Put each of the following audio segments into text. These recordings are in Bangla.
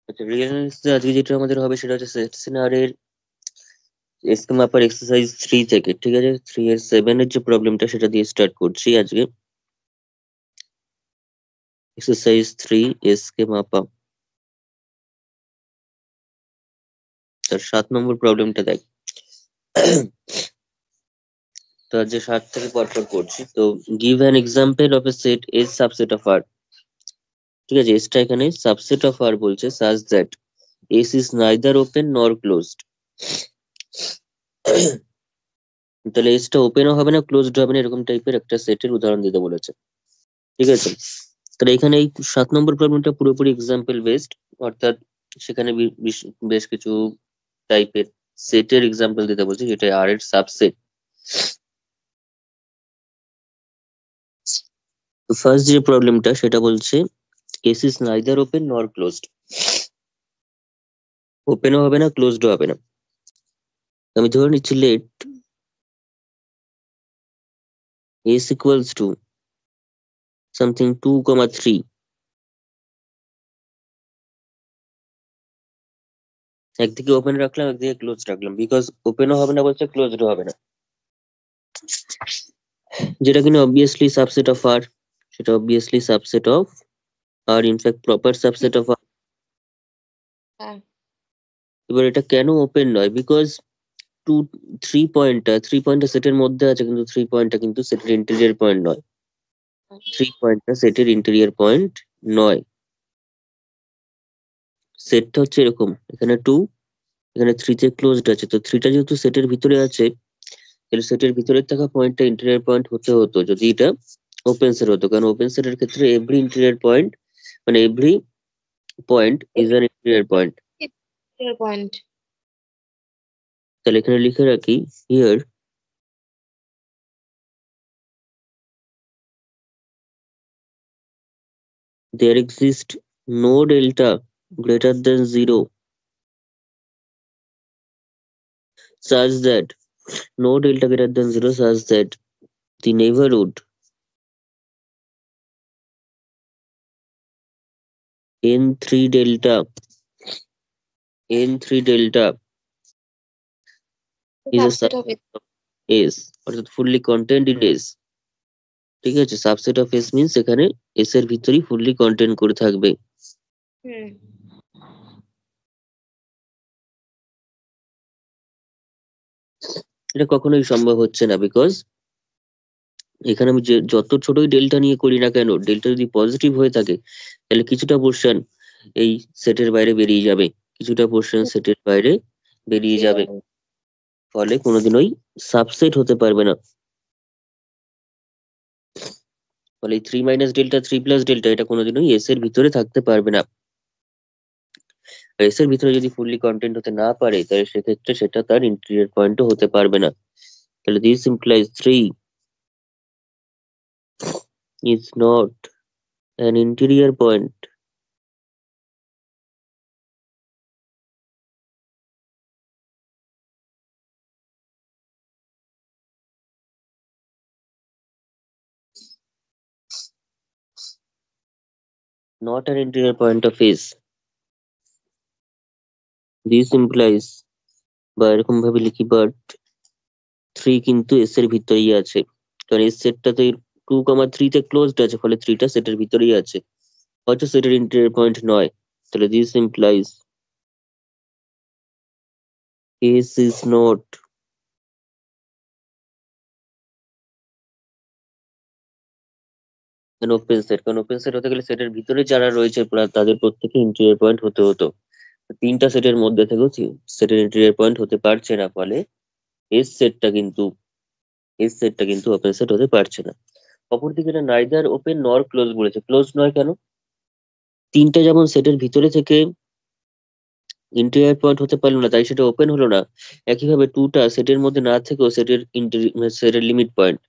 আচ্ছা, রিয়েলিস্টিক আজকে যেটা আমাদের হবে সেটা হচ্ছে সেকশনার এর স্কিম আপার এক্সারসাইজ 3 থেকে, ঠিক আছে? 3 এর 7 এর যে প্রবলেমটা সেটা দিয়ে স্টার্ট করছি আজকে। এক্সারসাইজ 3 স্কিম আপা, তার 7 নম্বর প্রবলেমটা দেখ। তো আজকে 7 থেকে পরপর করছি। তো give an example of a set as subset of R, ঠিক আছে? এসটা এখানে সাবসেট অফ আর বলছে, such that S is neither open nor closed. তাহলে এসটা ওপেনও হবে না ক্লোজড হবে না, এরকম টাইপের একটা সেটের উদাহরণ দিতে বলেছে, ঠিক আছে? তাহলে এখানে এই 7 নম্বর প্রবলেমটা পুরোপুরি এক্সাম্পল বেসড, অর্থাৎ সেখানে বেশ কিছু টাইপের সেটের এক্সাম্পল দিতে বলছে যেটা আর এর সাবসেট। ফার্স্ট যে প্রবলেমটা সেটা বলছে case is neither open nor closed, ওপেনও হবে না ক্লোজডও হবে না। আমি ধরে নিচ্ছি let S equals to something 2, 3, একদিকে ওপেন রাখলাম একদিকে ক্লোজ রাখলাম, বিকজ ওপেনও হবে না বলছে ক্লোজডও হবে না, যেটা কিনা অবভিয়াসলি সাবসেট অফ আর, সেটা obviously subset of R, in fact proper subset of R. হ্যাঁ। এবার এটা কেন ওপেন নয়? বিকজ 3 পয়েন্টটা সেটের মধ্যে আছে, কিন্তু 3 পয়েন্টটা কিন্তু সেটের ইন্টেরিয়র পয়েন্ট নয়। 3 পয়েন্টটা সেটের ইন্টেরিয়র পয়েন্ট নয়। সেটটা হচ্ছে এরকম, এখানে 2, এখানে 3 তে ক্লোজড আছে, তো 3টা যেহেতু সেটের ভিতরে আছে, তাহলে সেটের ভিতরে থাকা পয়েন্টটা ইন্টেরিয়র পয়েন্ট হতে হতো যদি এটা ওপেন সেট হতো, কারণ ওপেন সেটের ক্ষেত্রে এভরি ইন্টেরিয়র পয়েন্ট, মানে every point is an interior point. Point. তাহলে এখানে লিখে রাখি, here there exists no delta greater than 0 such that no delta greater than 0 such that the neighborhood n3 delta is a subset of subset of S, অর্থাৎ ফুললি কন্টেন্ট ইন S, ঠিক আছে? সাবসেট অফ S মিন্স এখানে S এর ভিতরেই ফুললি কন্টেন্ট করে থাকবে। এটা কখনোই সম্ভব হচ্ছে না, বিকজ এখানে আমি যত ছোটই ডেল্টা নিয়ে করি না কেন, ডেল্টা যদি পজিটিভ হয়ে থাকে তাহলে কিছুটা পোর্শন এই সেটের বাইরে বেরিয়ে যাবে, কিছুটা পোর্শন সেটের বাইরে বেরিয়ে যাবে, ফলে কোনোদিনই সাবসেট হতে পারবে না। ফলে 3 - ডেল্টা 3 + ডেল্টা এটা কোনোদিনই এস এর ভিতরে থাকতে পারবে না। এস এর ভিতরে যদি ফুললি কন্টেন্ট হতে না পারে তাহলে সেক্ষেত্রে সেটা তার ইন্টেরিয়র পয়েন্টও হতে পারবে না। তাহলে this implies 3 is not an interior point not an interior point of S. This implies, বা এরকম ভাবে লিখি, বাট 3 কিন্তু এস এর ভিতরেই আছে, কারণ এস সেটটাতে 2, 3 তে ক্লোজড আছে, ফলে 3টা সেটের ভিতরেই আছে, হয়তো সেটের ইন্টেরিয়র পয়েন্ট নয়। তাহলে this implies S is not an open set, কারণ ওপেন সেট হতে গেলে সেটের ভিতরে যারা রয়েছে তাদের প্রত্যেকে ইন্টেরিয়র পয়েন্ট হতে হতো, 3টা সেটের মধ্যে থেকেও সেটের ইন্টেরিয়র পয়েন্ট হতে পারছে না, ফলে এস সেটটা কিন্তু ওপেন সেট হতে পারছে না। অপরদিকে এটা নাইদার ওপেন নর ক্লোজ বলেছে, ক্লোজ নয় কেন? 3টা যেমন সেটের ভিতরে থেকে ইন্টেরিয়র পয়েন্ট হতে পারলো না তাই সেটা ওপেন হলো না, একইভাবে 2টা সেটের মধ্যে না থেকেও সেটের লিমিট পয়েন্ট,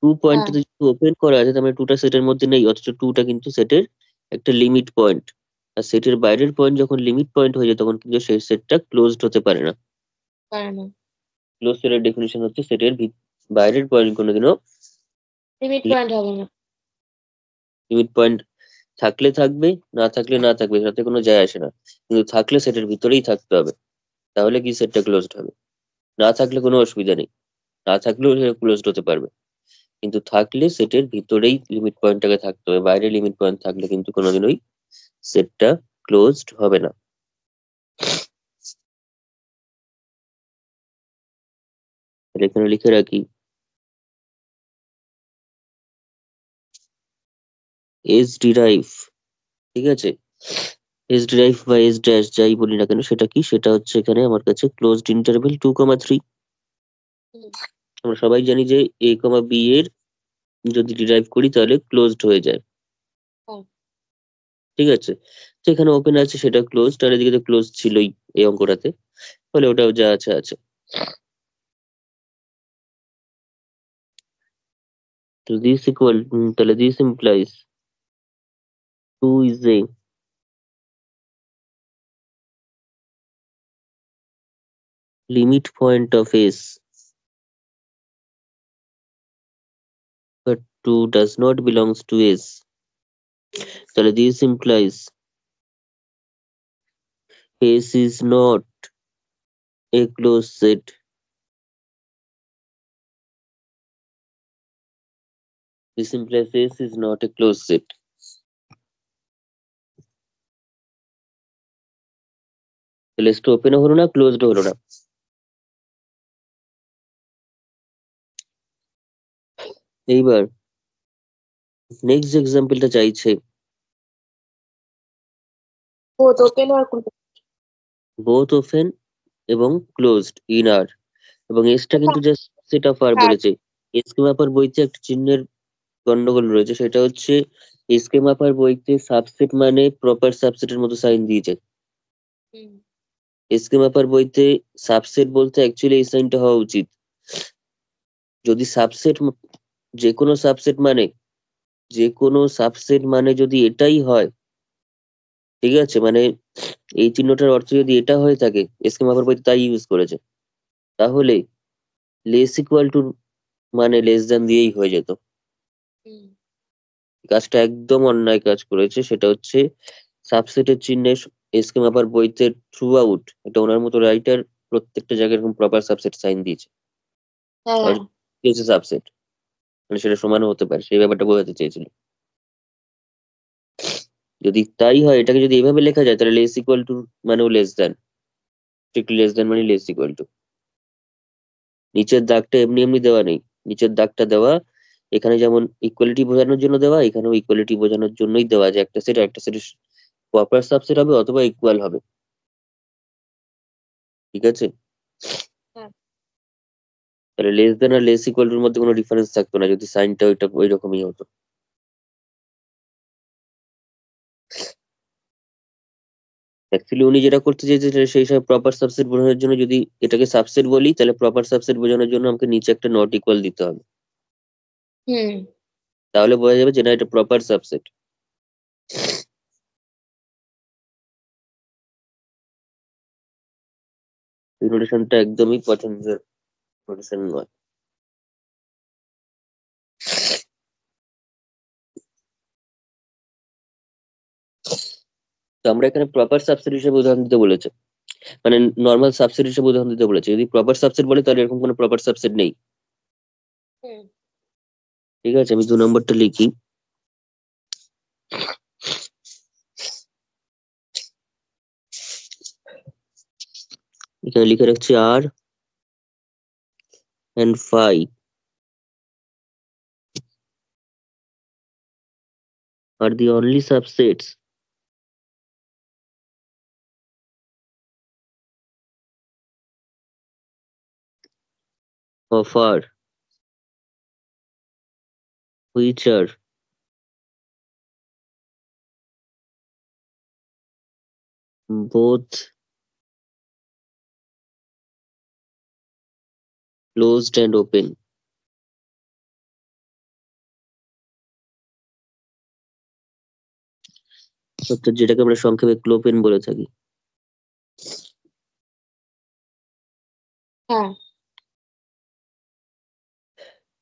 2 পয়েন্টটাতে যদি ওপেন করা আছে তার মানে 2টা সেটের মধ্যে নেই, অথচ 2টা কিন্তু সেটের একটা লিমিট পয়েন্ট, আর সেটের বাইরের পয়েন্ট যখন লিমিট পয়েন্ট হয়ে যায় তখন কিন্তু সেই সেটটা ক্লোজড হতে পারে না। ক্লোজ সেটের ডেফিনিশন হচ্ছে সেটের বাইরের পয়েন্ট কোনোদিনও লিমিট পয়েন্ট হবে না। লিমিট পয়েন্ট থাকলে থাকবে, না থাকলে না থাকবে, তাতে কোনো যায় আসে না, কিন্তু থাকলে সেটের ভিতরেই থাকতে হবে, তাহলে কি সেটটা ক্লোজড হবে। না থাকলে কোনো অসুবিধা নেই, না থাকলেও সেটা ক্লোজড হতে পারবে, কিন্তু থাকলে সেটের ভিতরেই লিমিট পয়েন্টটাকে থাকতে হবে, বাইরে লিমিট পয়েন্ট থাকলে কিন্তু কোনোদিনই সেটটা ক্লোজড হবে না। তাহলে এখানে লিখে রাখি এস ডিরাইভ, ঠিক আছে, এস ডিরাইভ বা এস ড্যাশ যাই বলি না কেন, সেটা কি, সেটা হচ্ছে এখানে আমার কাছে ক্লোজড ইন্টারভেল 2,3। হুম, আমরা সবাই জানি যে এ কমা বি এর যদি ডিরাইভ করি তাহলে ক্লোজড হয়ে যায়, হ্যাঁ, ঠিক আছে। তো এখানে ওপেন আছে, সেটা ক্লোজড, আর এদিকে তো ক্লোজ ছিলই এই অঙ্কটাতে, ফলে ওটাও যা আছে আছে। তো দিস ইকুয়াল, তাহলে this implies 2 is a limit point of S, but 2 does not belongs to S. তাহলে this implies S is not a closed set. This implies S is not a closed set. তাহলে S টা ওপেনও হলো না, ক্লোজডও হলো না। এইবার নেক্সট এক্সাম্পলটা চাইছে both open or closed. Both open এবং ক্লোজড ইন আর, এবং এসটা কিন্তু জাস্ট সেট অফ আর হ্যাঁ, বলেছে। এসকে মাপার বইতে একটা চিহ্নের গন্ডগোল রয়েছে, সেটা হচ্ছে এসকে মাপার বইতে সাবসেট মানে প্রপার সাবসেটের মতো সাইন দিয়েছে, হুম, এসকে মাপার বইতে সাবসেট বলতে অ্যাকচুয়ালি এই সাইনটা হওয়া উচিত। যদি সাবসেট, যে কোনো সাবসেট মানে, যে কোনো সাবসেট মানে যদি এটাই হয়, ঠিক আছে, মানে এই চিহ্নটার অর্থ যদি এটা হয়ে থাকে, এসকে মাপার বইতে তাই ইউজ করেছে, তাহলে লেস ইকুয়াল টু মানে লেস দ্যান দিয়েই হয়ে যেত। হুম, কাজটা একদম অন্যায় কাজ করেছে, সেটা হচ্ছে সাবসেটের চিহ্নে এসকে মাপার বইতে থ্রু আউট এটা ওনার মতো রাইটার প্রত্যেকটা জায়গায় এরকম প্রপার সাবসেট সাইন দিয়েছে, আর হ্যাঁ, সাবসেট মানে সেটা সমানও হতে পারে, সেই ব্যাপারটা বোঝাতে চেয়েছিল। যদি তাই হয়, এটাকে যদি এভাবে লেখা যায়, তাহলে লেস ইকুয়াল টু মানেও less than, strictly less than মানে লেস ইকুয়াল টু। নিচের দাগটা এমনি এমনি দেওয়া নেই, নিচের দাগটা দেওয়া এখানে যেমন ইকুয়ালিটি বোঝানোর জন্য দেওয়া, এখানেও ইকুয়ালিটি বোঝানোর জন্যই দেওয়া, যে একটা সেট একটা সেটের প্রপার সাবসেট হবে অথবা ইকুয়াল হবে, ঠিক আছে। হ্যাঁ, তাহলে লেস দেন আর লেস ইকুয়াল টুর মধ্যে কোনো ডিফারেন্স থাকতো না যদি সাইনটা ওইটা ওই রকমই হতো। অ্যাকচুয়ালি উনি যেটা করতে চেয়েছে সেই সব প্রপার সাবসেট বোঝানোর জন্য, যদি এটাকে সাবসেট বলি তাহলে প্রপার সাবসেট বোঝানোর জন্য আমাকে নিচে একটা নট ইকুয়াল দিতে হবে, হুম, তাহলে বোঝা যাবে যে না এটা প্রপার সাবসেট। এই নোটেশনটা একদমই পছন্দের নোটেশন নয়। তো আমরা এখানে প্রপার সাবসেট হিসেবে উদাহরণ দিতে বলেছে, মানে নর্মাল সাবসেট হিসেবে উদাহরণ দিতে বলেছে, যদি প্রপার সাবসেট বলে তাহলে এরকম কোনো প্রপার সাবসেট নেই, হুম, ঠিক আছে। আমি 2 নম্বরটা লিখি, এখানে লিখে রাখছি আর and phi are the only subsets of R which are both closed and open। অর্থাৎ যেটাকে আমরা সংক্ষেপে ক্লোপেন বলে থাকি। হ্যাঁ,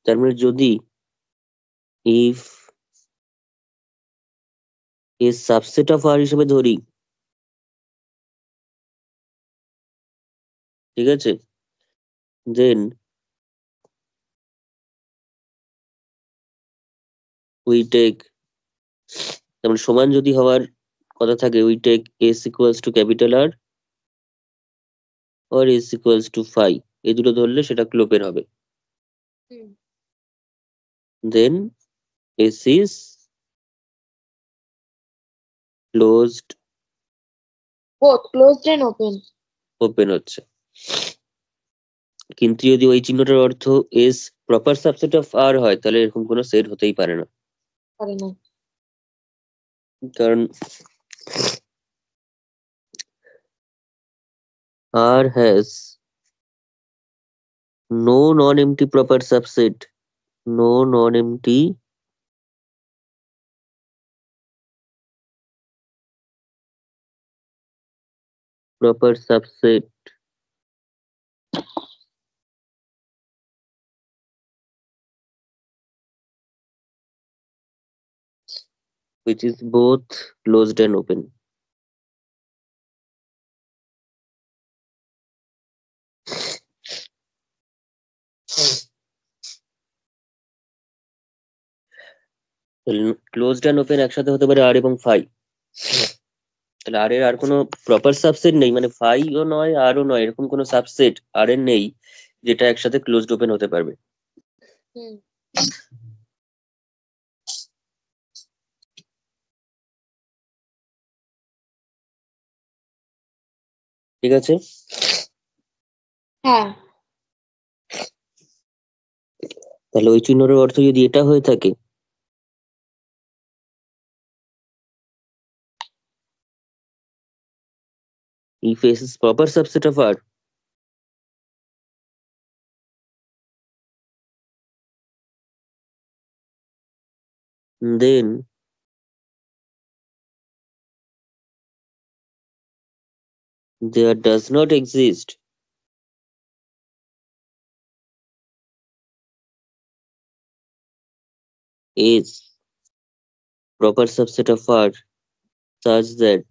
তার মানে যদি if এর সাবসেট অফ আর হিসেবে ধরি, ঠিক আছে, দেন উই টেক, যেমন সমান যদি হওয়ার কথা থাকে, we take S equals to capital R or is equals to phi, এই দুটো ধরলে সেটা ক্লোপের হবে। হুম Then S is closed, both closed and open open হচ্ছে। কিন্তু যদি ওই চিহ্নটার অর্থ এস প্রপার সাবসেট অফ আর হয়, তাহলে এরকম কোনো সেট হতেই পারে না। পারে না। কারণ R has no non-empty proper subset, no non-empty proper subset which is both closed and open. Closed and open একসাথে হতে পারে আর এবং ফাই, তাহলে আর এর আর কোনো প্রপার সাবসেট নেই, মানে ফাইও নয় আরও নয়, এরকম কোনো সাবসেট আর এর নেই যেটা একসাথে ক্লোজড ওপেন হতে পারবে। হুম ঠিক আছে, হ্যাঁ তাহলে ওই চিহ্নের অর্থ যদি এটা হয়ে থাকে, if S is proper subset of R, then there does not exist S proper subset of R such that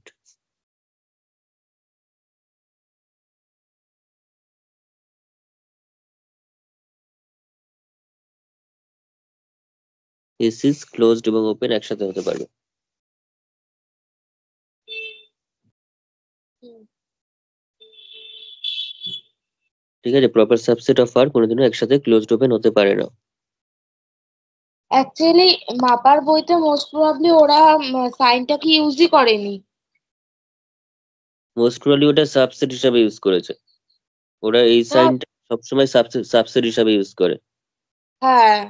S is closed এবং ওপেন একসাথে হতে পারবে। হুম ঠিক আছে, প্রপার সাবসেট অফ আর কোনোদিনও একসাথে ক্লোজড ওপেন হতে পারে না। অ্যাকচুয়ালি মাপার বইতে মোস্ট প্রবাবলি ওরা সাইনটাকে ইউজই করেনি। মোস্ট প্রবাবলি ওটা সাবসেট হিসাবে ইউজ করেছে, ওরা এই হ্যাঁ সাইনটা সবসময় সাবসেট হিসাবে ইউজ করে, হ্যাঁ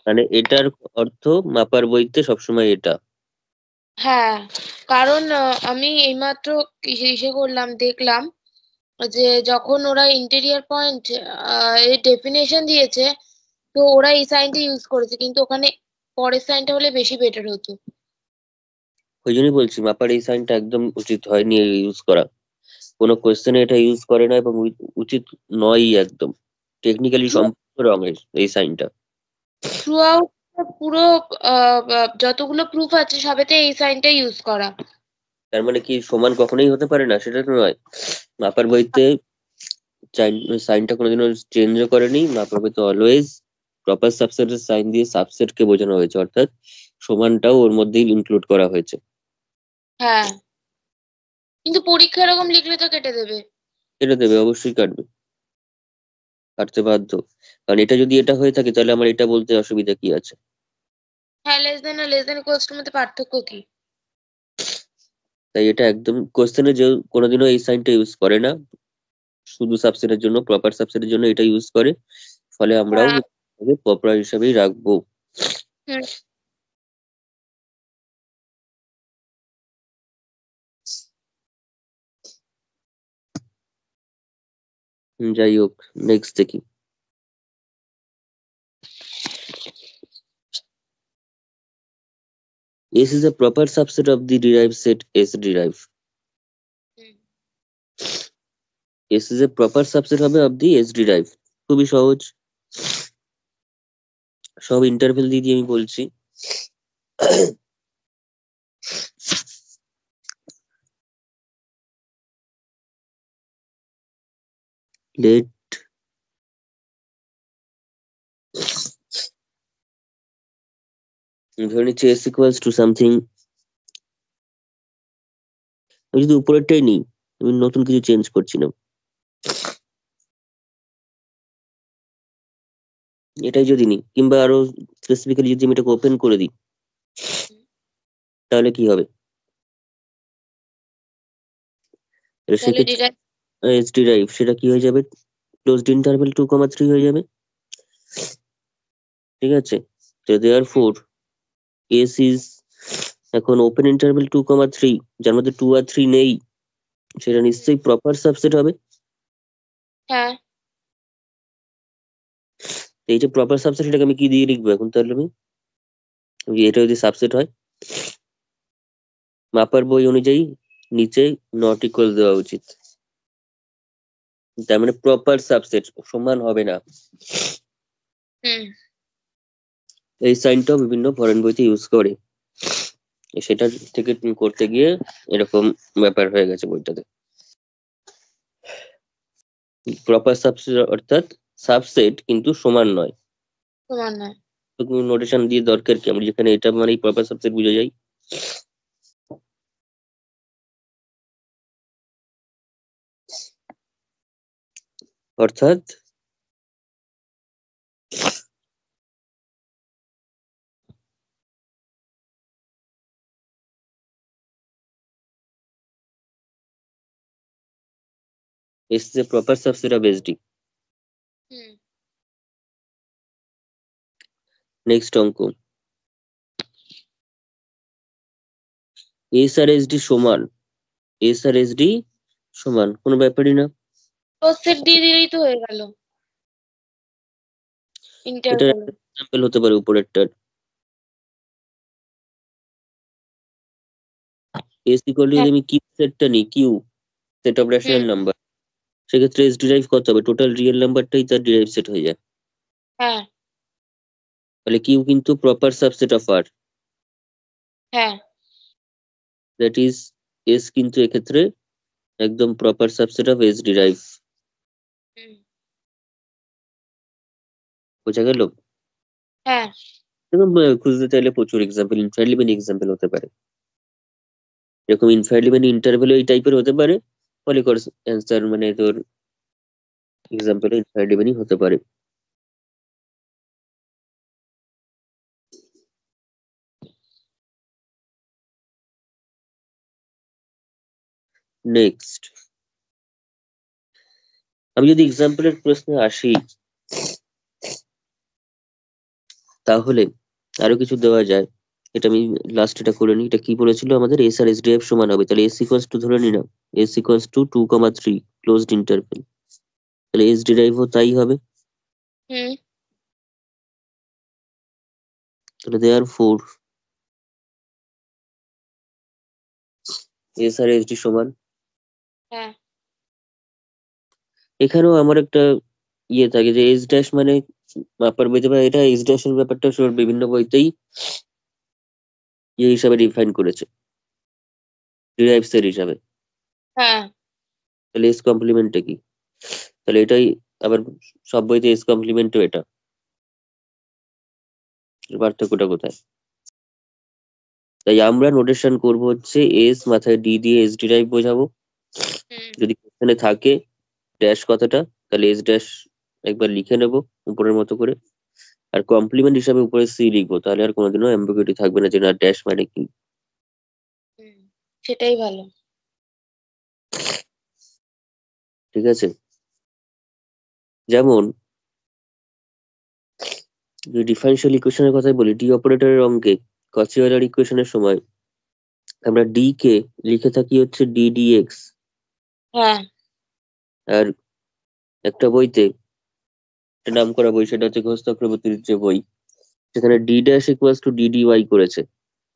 মানে এটার অর্থ মাপার বইতে সবসময় এটা। হ্যাঁ কারণ আমি এইমাত্র ইসে করলাম, দেখলাম যে যখন ওরা ইন্টেরিয়র পয়েন্ট এর ডেফিনেশন দিয়েছে, তো ওরা এই সাইনটা ইউজ করেছে, কিন্তু ওখানে পরের সাইনটা হলে বেশি বেটার হতো। ওই জন্যই বলছি মাপার এই সাইনটা একদম উচিত হয়নি ইউজ করা, কোনো কোয়েশ্চেনে এটা ইউজ করে না এবং উচিত নয়ই একদম, টেকনিক্যালি সম্পূর্ণ রঙের এই সাইনটা। থ্রু আউট পুরো যতগুলো প্রুফ আছে সবেতে এই সাইনটা ইউজ করা। তার মানে কি সমান কখনোই হতে পারে না, সেটা তো নয়। মাপার বইতে সাইনটা কোনোদিনও চেঞ্জও করেনি, মাপার বইতে অলওয়েজ প্রপার সাবসেটের সাইন দিয়ে সাবসেটকে বোঝানো হয়েছে, অর্থাৎ সমানটাও ওর মধ্যেই ইনক্লুড করা হয়েছে। হ্যাঁ কিন্তু পরীক্ষা এরকম লিখলে তো কেটে দেবে। এটা দেবে, অবশ্যই কাটবে, কাটতে বাধ্য, কারণ এটা যদি এটা হয়ে থাকে তাহলে আমার এটা বলতে অসুবিধা কি আছে। হ্যাঁ লেস দেন আর লেস দেন ইকুয়ালস টু মধ্যে পার্থক্য কি? তাই এটা একদম কোশ্চেনে যে কোনোদিনও এই সাইনটা ইউজ করে না, শুধু সাবসেটের জন্য, প্রপার সাবসেটের জন্য এটা ইউজ করে, ফলে আমরাও হ্যাঁ প্রপার হিসাবেই রাখবো। হুম যাই হোক, নেক্সট দেখি। S is a proper subset of the derived set S derive. Hmm S is a proper subset হবে of the S derive, খুবই সহজ, সব ইন্টারভেল দিয়ে দিয়ে আমি বলছি। লেট ধরে নিচ্ছি s ইকুয়ালস টু সামথিং, আমি যদি উপরেরটাই নিই, আমি নতুন কিছু চেঞ্জ করছি না, এটাই যদি নিই, কিংবা আরো স্পেসিফিক্যালি যদি আমি এটাকে ওপেন করে দিই, তাহলে কি হবে? তাহলে সেক্ষেত্রে এস ডিরাইভ সেটা কি হয়ে যাবে? ক্লোজড ইন্টারভ্যাল 2,3 হয়ে যাবে। ঠিক আছে, তো দেয়ারফোর এস ইজ এখন ওপেন ইন্টারভ্যাল 2,3, যার মধ্যে 2 আর 3 নেই, সেটা নিশ্চয়ই প্রপার সাবসেট হবে। হ্যাঁ, তো এই যে প্রপার সাবসেট, এটাকে আমি কি দিয়ে লিখবো এখন? তাহলে আমি এটা যদি সাবসেট হয়, মাপার বই অনুযায়ী নিচে নট ইকুয়াল দেওয়া উচিত, তার মানে প্রপার সাবসেট সমান হবে না। হুম, এই সাইনটাও বিভিন্ন ফরেন বইতে ইউজ করে, সেটা থেকে করতে গিয়ে এরকম ব্যাপার হয়ে গেছে বইটাতে। প্রপার সাবসেট অর্থাৎ সাবসেট কিন্তু সমান নয়। সমান নয়। তো নোটেশন দিয়ে দরকার কি, আমরা যেখানে এটা মানে প্রপার সাবসেট বুঝে যাই। অর্থাৎ এস যে proper subset of SD. Hmm, next অঙ্ক, এস আর এসডি সমান, এস আর এসডি সমান কোনো ব্যাপারই না। সেট দিয়ে দিলেই তো হয়ে গেল এটা ইন্টারভ্যাল। এক্সাম্পল হতে পারে উপরেরটার। এস ইকুয়াল টু হ্যাঁ, যদি আমি কিউ সেটটা নিই, Q set of hmm, rational number, সেক্ষেত্রে এস ডিরাইভ কত হবে? টোটাল রিয়েল নাম্বারটাই তার ডিরাইভ সেট হয়ে যায়। হ্যাঁ, তাহলে কিউ কিন্তু প্রপার সাবসেট অফ আর, হ্যাঁ, দ্যাট ইজ এস কিন্তু এক্ষেত্রে একদম proper subset of S derive. হুম, বোঝা গেল? হ্যাঁ, এরকম খুঁজতে চাইলে প্রচুর এক্সাম্পল, ইনফাইনাইটলি মেনি এক্সাম্পল হতে পারে। এরকম ইনফাইনাইটলি মেনি ইন্টারভ্যাল এই টাইপের হতে পারে, পলিকর্স অ্যান্সার মানে তোর এক্সাম্পল ইনফাইনাইটলি মেনি হতে পারে। নেক্সট, আমি যদি এক্সাম্পলের প্রশ্নে আসি, তাহলে আরো কিছু দেওয়া যায়। এটা আমি লাস্ট এটা করে নিই। এটা কি বলেছিল আমাদের? এস আর এস ডিএফ সমান হবে, তাহলে এস ইকুয়ালস টু ধরে নিলাম, S equals two 2,3 closed interval, তাহলে এস ডিরাইভও তাই হবে। হুম, তাহলে দেয়ার ফোর এস আর এস ডি সমান। হ্যাঁ, এখানেও আমার একটা ইয়ে থাকে যে এস ড্যাশ মানে মাপার বইতে, বা এটা এস ড্যাশ এর ব্যাপারটা বিভিন্ন বইতেই ইয়ে হিসাবে ডিফাইন করেছে, ডিরাইভ সেট হিসাবে। হ্যাঁ, তাহলে এস কমপ্লিমেন্টটা কি? তাহলে এটাই আবার সব বইতে এস কমপ্লিমেন্টও এটা, এর পার্থক্যটা কোথায়? তাই আমরা নোটেশন করব হচ্ছে এস মাথায় ডি দিয়ে এস ডিরাইভ বোঝাবো। হুম, যদি কোশ্চেনে থাকে ড্যাশ কথাটা, তাহলে এস ড্যাশ একবার লিখে নেব উপরের মতো করে, আর কমপ্লিমেন্ট হিসাবে উপরে সি লিখবো, তাহলে আর কোনোদিনও অ্যাম্বিগুইটি থাকবে না যে না ড্যাশ মানে কি। হুম, সেটাই ভালো। ঠিক আছে, যেমন ডিফারেনশিয়াল ইকুয়েশনের কথাই বলি, ডি অপারেটরের অঙ্কে কচি অয়লার ইকুয়েশনের সময় আমরা ডি কে লিখে থাকি হচ্ছে ডি ডিএক্স, হ্যাঁ, আর একটা বইতে, একটা নাম করা বই, সেটা হচ্ছে ঘোষ চক্রবর্তীর যে বই, সেখানে D dash equals to D D Y করেছে।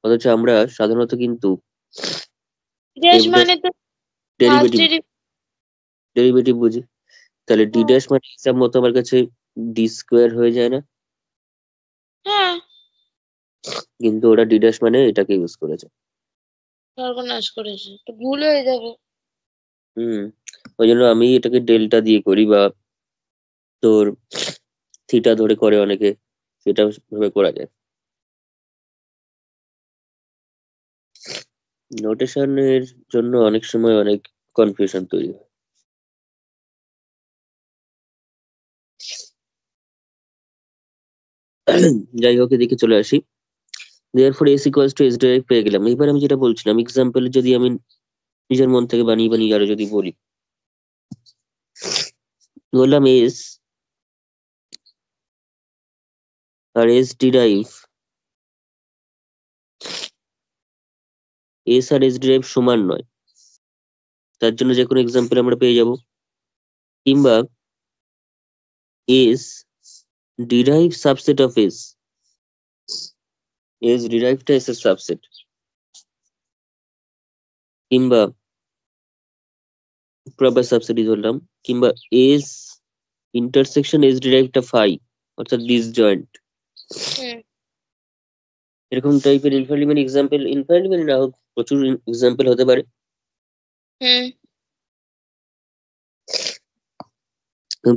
অথচ আমরা সাধারণত কিন্তু ড্যাশ এফ ড্যাশ মানে তো ফার্স্ট ডেরিভেটিভ ডেরিভেটিভ বুঝি, তাহলে ডি ড্যাশ মানে হিসাব মতো আমার কাছে ডি স্কোয়ার হয়ে যায় না? হ্যাঁ, কিন্তু ওরা ডি ড্যাশ মানে এটাকে ইউজ করেছে। সর্বনাশ করেছে, তো ভুল হয়ে যাবে। ওই জন্য আমি এটাকে ডেল্টা দিয়ে করি, বা তোর থিটা ধরে করে অনেকে, সেটা ভাবে করা যায়। নোটেশনের জন্য অনেক সময় অনেক কনফিউশন তৈরি হয়। যাই হোক, এদিকে চলে আসি। therefore s equals to s direct পেয়ে গেলাম। এবার আমি যেটা বলছিলাম, এক্সাম্পল যদি আমি নিজের মন থেকে বানিয়ে বানিয়ে আরো যদি বলি, বললাম s আর s ডিরাইভ, s আর s ডিরাইভ সমান নয়, তার জন্য যে কোনো এক্সাম্পল আমরা পেয়ে যাব। কিংবা s derive subset of s, s ডিরাইভটা s এর সাবসেট। কিংবা প্রপার সাবসেটই ধরলাম। কিংবা s ইন্টারসেকশন s ডিরাইভটা ফাই, অর্থাৎ ডিসজয়েন্ট। হুম এরকম টাইপের ইনফাইনাইট এক্সাম্পল, ইনফাইনাইট না হোক, প্রচুর এক্সাম্পল হতে পারে। হুম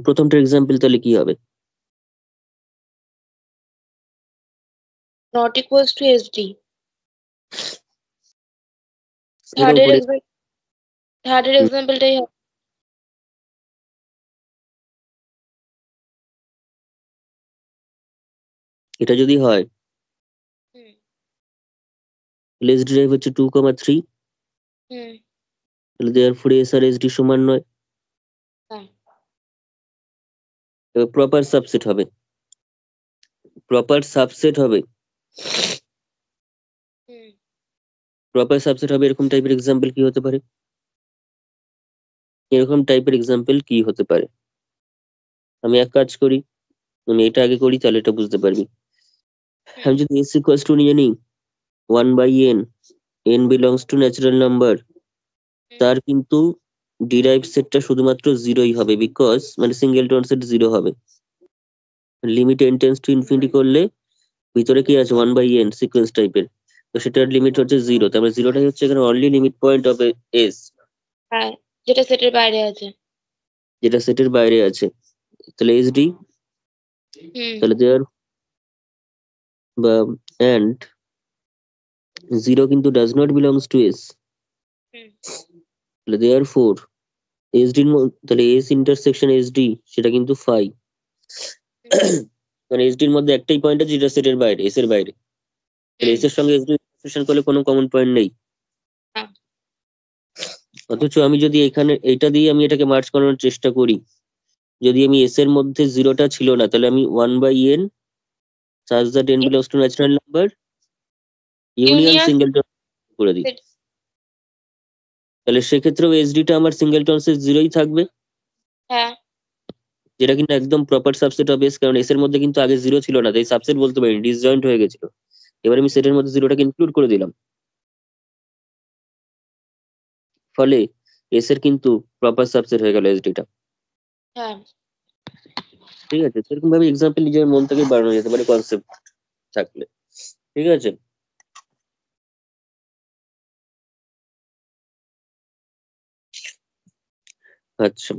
প্রথমটা এক্সাম্পল তাহলে কি হবে? Not equals to S D. এর উপরে থার্ডের এক্সাম্পলটাই হবে। এটা যদি হয়, হুম তাহলে s ডিরাইভ হচ্ছে 2,3, হুম তাহলে therefore s আর s ডি সমান নয়। হ্যাঁ এবার প্রপার সাবসেট হবে, প্রপার সাবসেট হবে, হুম প্রপার সাবসেট হবে। এরকম টাইপের এক্সাম্পল কি হতে পারে? এরকম টাইপের এক্সাম্পল কি হতে পারে? আমি এক কাজ করি, আমি এটা আগে করি, তাহলে এটা বুঝতে পারবি। হুম আমি যদি s ইকুয়ালস টু নিয়ে নিই 1/n, n belongs to natural number, হুম তার কিন্তু ডিরাইভ সেটটা শুধুমাত্র জিরোই হবে, বিকজ মানে সিঙ্গেলটন সেট জিরো হবে। Limit n tends to infinity করলে ভিতরে কি আছে 1/n সিকোয়েন্স টাইপের, তো সেটার লিমিট হচ্ছে জিরো। তারপরে জিরোটাই হচ্ছে এখানে only limit point of S, হ্যাঁ, যেটা সেটের বাইরে আছে। যেটা সেটের বাইরে আছে। তাহলে এস ডি, হুম তাহলে দেয়ার বা অ্যান্ড জিরো কিন্তু does not belongs to S, হুম তাহলে দেয়ার ফোর এস ডির, তাহলে এস ইন্টারসেকশন এস ডি সেটা কিন্তু ফাই। হুম মানে এস ডির মধ্যে একটাই পয়েন্ট আছে যেটা সেটের বাইরে, এস এর বাইরে। তাহলে হুম এস এর সঙ্গে এস ডি ইন্টারসেকশন করলে কোনো কমন পয়েন্ট নেই। হ্যাঁ অথচ আমি যদি এখানে এটা দিয়ে আমি এটাকে মার্চ করানোর চেষ্টা করি, যদি আমি এস এর মধ্যে জিরোটা ছিল না, তাহলে আমি 1/n such that n belongs to natural number union union singleton করে দিই, তাহলে সেক্ষেত্রেও এসডিটা আমার সিঙ্গেলটনসের জিরোই থাকবে, হ্যাঁ যেটা কিন্তু একদম প্রপার সাবসেট অফ এস, কারণ এস এর মধ্যে কিন্তু আগে জিরো ছিল না, তাই সাবসেট বলতে পারি, ডিসজয়েন্ট হয়ে গেছিল। এবার আমি সেটের মধ্যে জিরোটাকে ইনক্লুড করে দিলাম, ফলে এস এর কিন্তু প্রপার সাবসেট হয়ে গেল এসডিটা। হ্যাঁ ঠিক আছে, সেরকম ভাবে এক্সাম্পল নিজের মন থেকে বানানো যেতে পারে কনসেপ্ট থাকলে। ঠিক আছে। আচ্ছা,